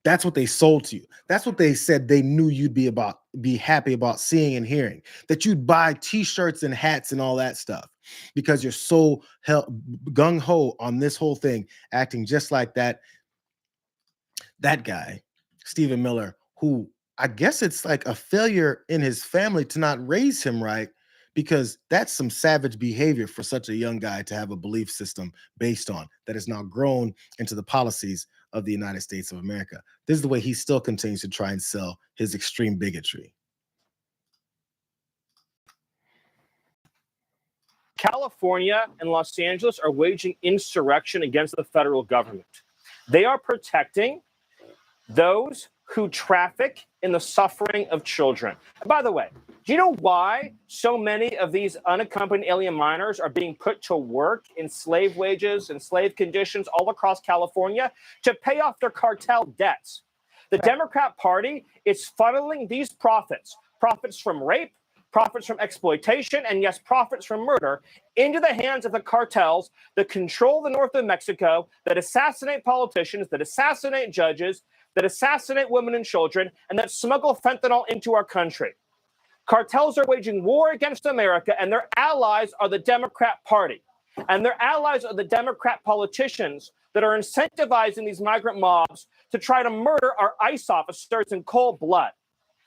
That's what they sold to you. That's what they said they knew you'd be happy about seeing and hearing, that you'd buy t-shirts and hats and all that stuff because you're so gung-ho on this whole thing, acting just like that guy, Stephen Miller, who I guess it's like a failure in his family to not raise him right, because that's some savage behavior for such a young guy to have a belief system based on that has now grown into the policies of the United States of America. This is the way he still continues to try and sell his extreme bigotry. California and Los Angeles are waging insurrection against the federal government. They are protecting those who traffic in the suffering of children. And by the way, do you know why so many of these unaccompanied alien minors are being put to work in slave wages and slave conditions all across California? To pay off their cartel debts. The Democrat Party is funneling these profits from rape, profits from exploitation, and yes, profits from murder into the hands of the cartels that control the north of Mexico, that assassinate politicians, that assassinate judges, that assassinate women and children, and that smuggle fentanyl into our country. Cartels are waging war against America, and their allies are the Democrat Party. And their allies are the Democrat politicians that are incentivizing these migrant mobs to try to murder our ICE officers in cold blood.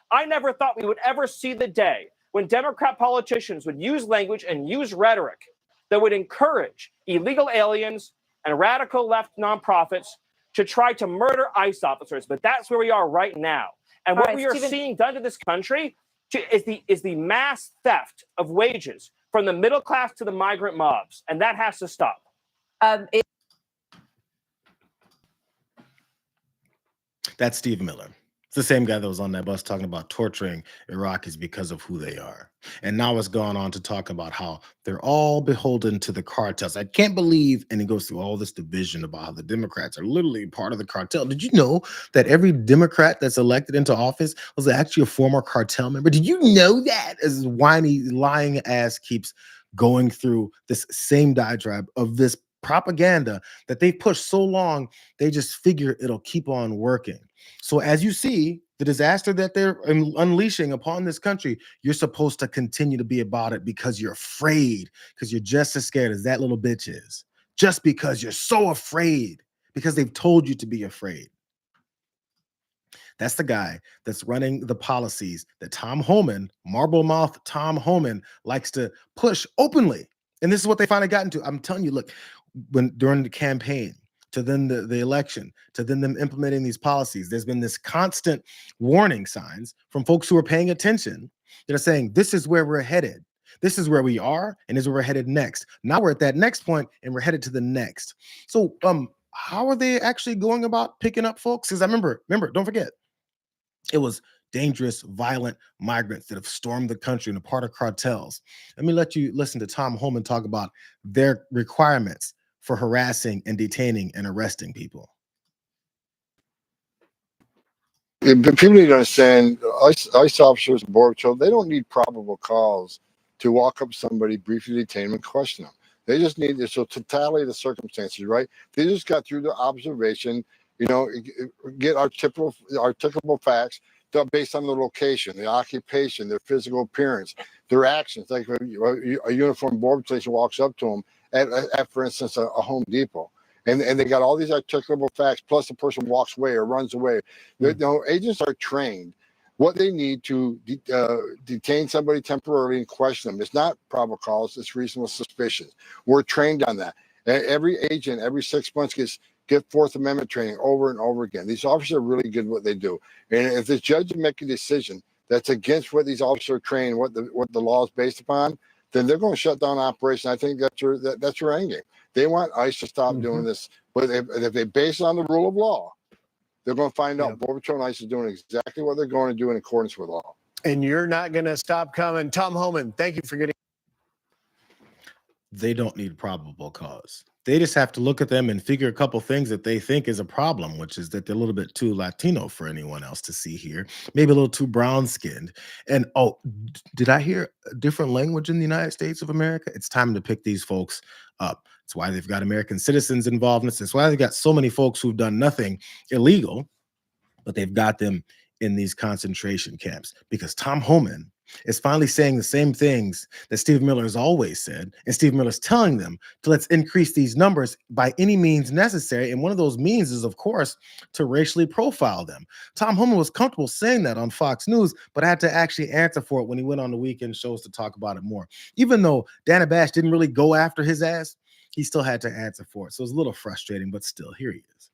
I never thought we would ever see the day when Democrat politicians would use language and use rhetoric that would encourage illegal aliens and radical left nonprofits to try to murder ICE officers. But that's where we are right now. And what we are seeing done to this country is the mass theft of wages from the middle class to the migrant mobs. And that has to stop. That's Steve Miller It's the same guy that was on that bus talking about torturing Iraqis because of who they are. And now it's gone on to talk about how they're all beholden to the cartels. I can't believe, and he goes through all this division about how the Democrats are literally part of the cartel. Did you know that every Democrat that's elected into office was actually a former cartel member? Did you know that? As his whiny, lying ass keeps going through this same diatribe of this propaganda that they've pushed so long, they just figure it'll keep on working. So as you see the disaster that they're unleashing upon this country, you're supposed to continue to be about it because you're afraid, because you're just as scared as that little bitch is. Just because you're so afraid, because they've told you to be afraid. That's the guy that's running the policies that Tom Homan, marble mouth Tom Homan, likes to push openly. And this is what they finally got into. I'm telling you, look, during the campaign, to then the election, to then them implementing these policies, there's been this constant warning signs from folks who are paying attention that are saying, this is where we're headed. This is where we are, and this is where we're headed next. Now we're at that next point, and we're headed to the next. So how are they actually going about picking up folks? Because I remember, don't forget, it was dangerous, violent migrants that have stormed the country and are part of cartels. Let me let you listen to Tom Homan talk about their requirements for harassing and detaining and arresting people. People need to understand, ICE officers and Border Patrol, they don't need probable cause to walk up to somebody, briefly detain them, and question them. They just need this totality of the circumstances, right? They just got through the observation, get articulable facts based on the location, the occupation, their physical appearance, their actions. Like a uniformed Border Patrol walks up to them at for instance, a Home Depot. And they got all these articulable facts, plus the person walks away or runs away. Agents are trained. What they need to detain somebody temporarily and question them. It's not probable cause, it's reasonable suspicion. We're trained on that. Every agent, every 6 months get Fourth Amendment training over and over again. These officers are really good at what they do. And if the judge make a decision that's against what these officers are trained, what the law is based upon, then they're going to shut down operation. I think that's your end game. They want ICE to stop doing this. But if they base it on the rule of law, they're going to find out Border Patrol and ICE is doing exactly what they're going to do in accordance with law. And you're not going to stop coming. Tom Homan, thank you for getting. They don't need probable cause. They just have to look at them and figure a couple things that they think is a problem, which is that they're a little bit too Latino for anyone else to see here, maybe a little too brown-skinned. And did I hear a different language in the United States of America? It's time to pick these folks up. That's why they've got American citizens involved in this. That's why they've got so many folks who've done nothing illegal, but they've got them in these concentration camps because Tom Homan is finally saying the same things that Steve Miller has always said, and Steve Miller's telling them to let's increase these numbers by any means necessary. And one of those means is, of course, to racially profile them. Tom Homan was comfortable saying that on Fox News, but had to actually answer for it when he went on the weekend shows to talk about it more. Even though Dana Bash didn't really go after his ass, he still had to answer for it. So it's a little frustrating, but still, here he is.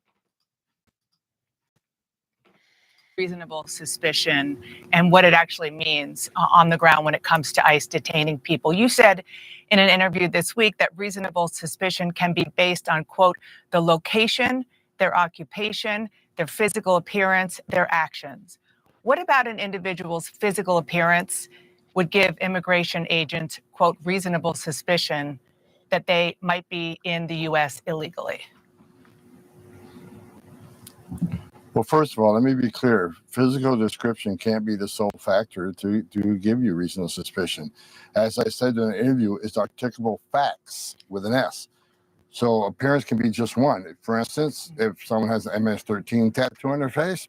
Reasonable suspicion and what it actually means on the ground when it comes to ICE detaining people. You said in an interview this week that reasonable suspicion can be based on, quote, the location, their occupation, their physical appearance, their actions. What about an individual's physical appearance would give immigration agents, quote, reasonable suspicion that they might be in the U.S. illegally? Well, first of all, let me be clear. Physical description can't be the sole factor to give you reasonable suspicion. As I said in an interview, it's articulable facts with an S. So appearance can be just one. For instance, if someone has an MS-13 tattoo on their face,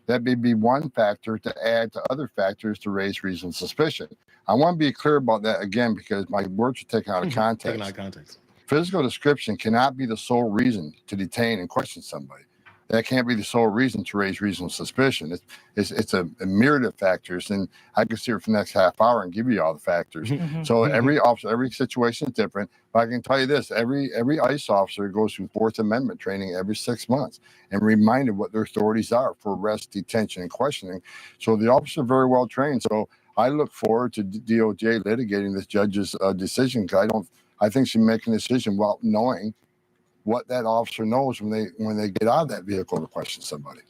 that may be one factor to add to other factors to raise reasonable suspicion. I want to be clear about that again because my words are taken out of context. Taken out of context. Physical description cannot be the sole reason to detain and question somebody. That can't be the sole reason to raise reasonable suspicion. It's a myriad of factors, and I can sit here for the next half hour and give you all the factors. So every officer, every situation is different. But I can tell you this: every ICE officer goes through Fourth Amendment training every 6 months and reminded what their authorities are for arrest, detention, and questioning. So the officers are very well trained. So I look forward to DOJ litigating this judge's decision because I think she's making a decision while knowing what that officer knows when they get out of that vehicle to question somebody.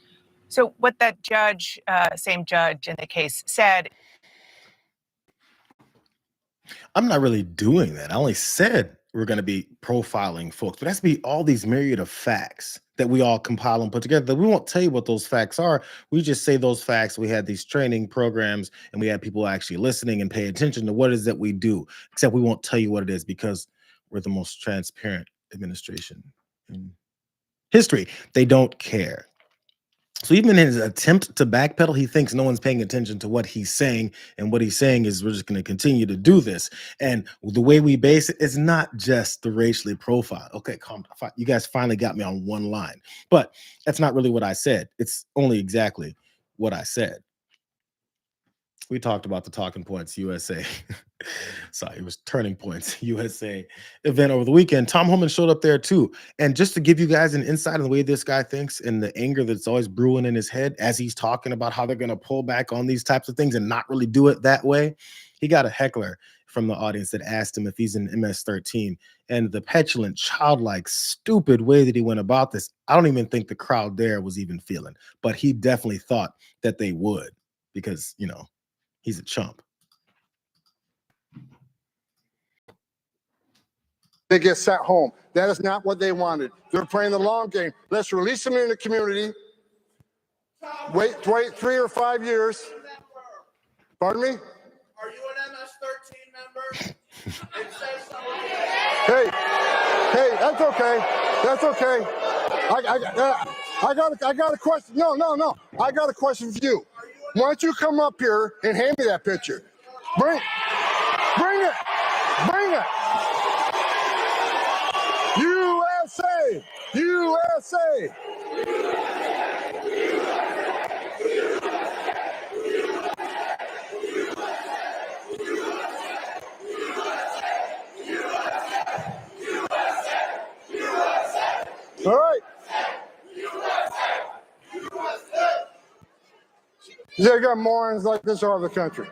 So what that judge, same judge in the case said. I'm not really doing that. I only said we're going to be profiling folks, but that's be all these myriad of facts that we all compile and put together. We won't tell you what those facts are. We just say those facts. We had these training programs and we had people actually listening and pay attention to what it is that we do, except we won't tell you what it is because we're the most transparent administration in history. They don't care. So even in his attempt to backpedal, he thinks no one's paying attention to what he's saying. And what he's saying is we're just going to continue to do this. And the way we base it is not just the racially profiled. Okay, calm down. You guys finally got me on one line. But that's not really what I said. It's only exactly what I said. We talked about the Talking Points USA. Sorry, it was Turning Points USA event over the weekend. Tom Homan showed up there too. And just to give you guys an insight on the way this guy thinks and the anger that's always brewing in his head as he's talking about how they're going to pull back on these types of things and not really do it that way, he got a heckler from the audience that asked him if he's in MS-13. And the petulant, childlike, stupid way that he went about this, I don't even think the crowd there was even feeling. But he definitely thought that they would because, you know, he's a chump. They get sent home. That is not what they wanted. They're playing the long game. Let's release them in the community. Wait 3 or 5 years. Pardon me? Are you an MS-13 member? It says so. Hey, that's okay. That's okay. I got a question. No. I got a question for you. Why don't you come up here and hand me that picture? Bring it. USA! All right. They got morons like this all over the country.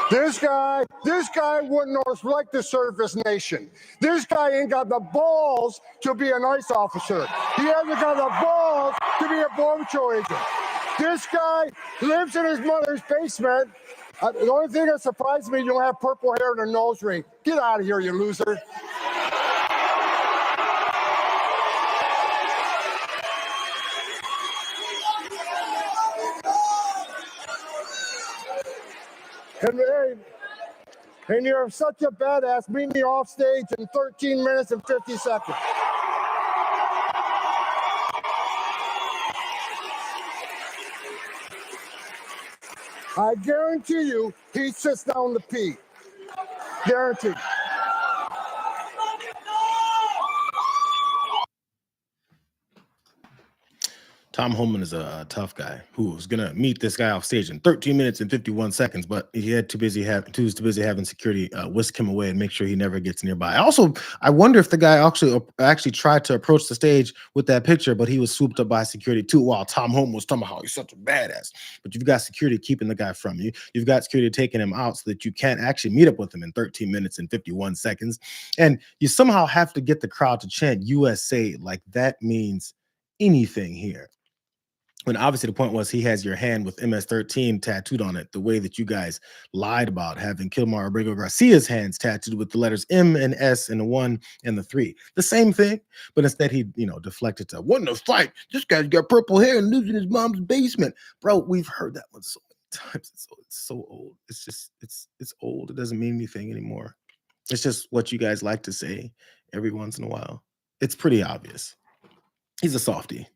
This guy wouldn't like to serve this nation. This guy ain't got the balls to be an ICE officer. He hasn't got the balls to be a Border Patrol agent. This guy lives in his mother's basement. The only thing that surprised me, you don't have purple hair and a nose ring. Get out of here, you loser. And you're such a badass, meet me off stage in 13 minutes and 50 seconds. I guarantee you, he sits down to pee. Guaranteed. Tom Homan is a tough guy who was gonna meet this guy off stage in 13 minutes and 51 seconds, but he was too busy having security whisk him away and make sure he never gets nearby. Also, I wonder if the guy actually tried to approach the stage with that picture, but he was swooped up by security too. While Tom Homan was talking about how he's such a badass, but you've got security keeping the guy from you. You've got security taking him out so that you can't actually meet up with him in 13 minutes and 51 seconds, and you somehow have to get the crowd to chant USA like that means anything here. When obviously the point was he has your hand with MS-13 tattooed on it, the way that you guys lied about having Kilmar Abrego Garcia's hands tattooed with the letters M and S and the 1 and the 3. The same thing, but instead he, deflected to, "What in the fight? This guy's got purple hair and lives in his mom's basement." Bro, we've heard that one so many times. It's so old. It's old. It doesn't mean anything anymore. It's just what you guys like to say every once in a while. It's pretty obvious. He's a softie.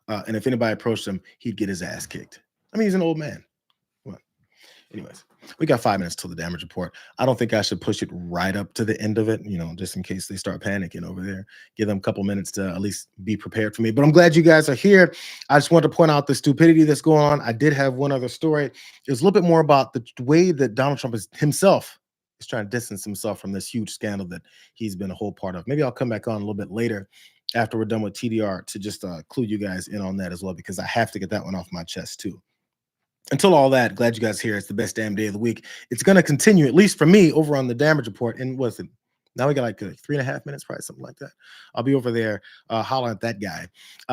And if anybody approached him, he'd get his ass kicked. I mean, he's an old man. Well, anyways, we got 5 minutes till the damage report. I don't think I should push it right up to the end of it, just in case they start panicking over there. Give them a couple minutes to at least be prepared for me. But I'm glad you guys are here. I just wanted to point out the stupidity that's going on. I did have one other story. It was a little bit more about the way that Donald Trump himself is trying to distance himself from this huge scandal that he's been a whole part of. Maybe I'll come back on a little bit later after we're done with TDR to just clue you guys in on that as well, because I have to get that one off my chest too. Until all that, glad you guys are here. It's the best damn day of the week. It's going to continue, at least for me, over on the damage report. And what's it? Now we got like 3.5 minutes, probably something like that. I'll be over there hollering at that guy.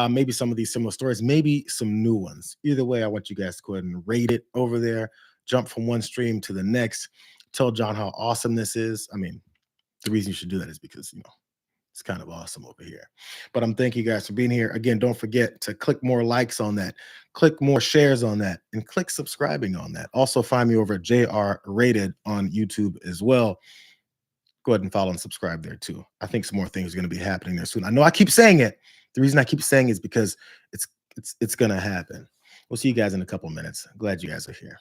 Maybe some of these similar stories, maybe some new ones. Either way, I want you guys to go ahead and rate it over there. Jump from one stream to the next. Tell John how awesome this is. I mean, the reason you should do that is because, you know, it's kind of awesome over here. But I'm thanking you guys for being here. Again, don't forget to click more likes on that, click more shares on that, and click subscribing on that. Also find me over at JR Rated on YouTube as well. Go ahead and follow and subscribe there too. I think some more things are going to be happening there soon. I know I keep saying it. The reason I keep saying it is because it's going to happen. We'll see you guys in a couple minutes. Glad you guys are here.